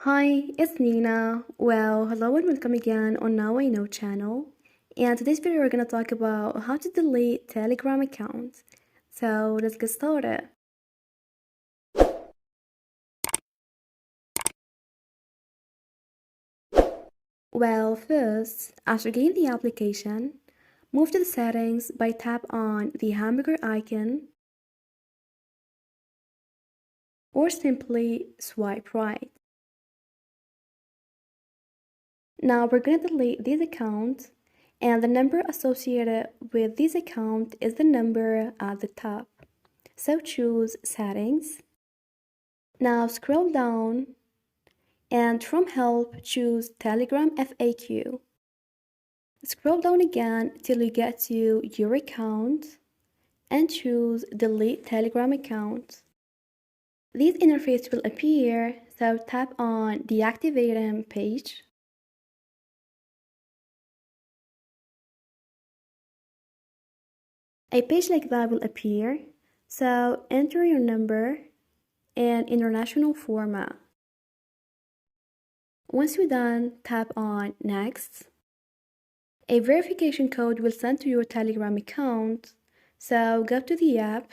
Hi, it's Nina. Well, hello and welcome again on Now I Know channel. And today's video we're gonna talk about how to delete Telegram accounts. So let's get started. Well, first, after getting the application, move to the settings by tap on the hamburger icon or simply swipe right. Now we're gonna delete these accounts, and the number associated with this account is the number at the top. So choose Settings. Now scroll down and from Help choose Telegram FAQ. Scroll down again till you get to Your Account and choose Delete Telegram Account. This interface will appear, so tap on Deactivating page. A page like that will appear, so enter your number and international format. Once you're done, tap on Next. A verification code will send to your Telegram account, so go to the app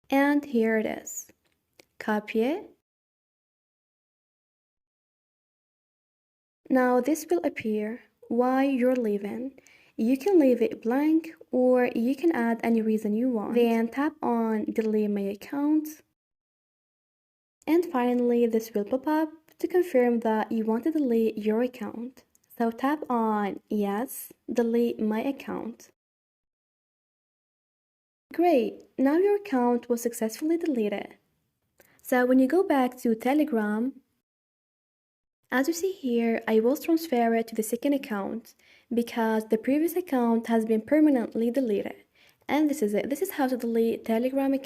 and here it is. Copy it. Now this will appear why you're leaving. You can leave it blank or you can add any reason you want. Then tap on Delete my account. And finally, this will pop up to confirm that you want to delete your account. So tap on Yes, delete my account. Great, now your account was successfully deleted. So when you go back to Telegram, as you see here, I will transfer it to the second account because the previous account has been permanently deleted. And this is it. This is how to delete Telegram account.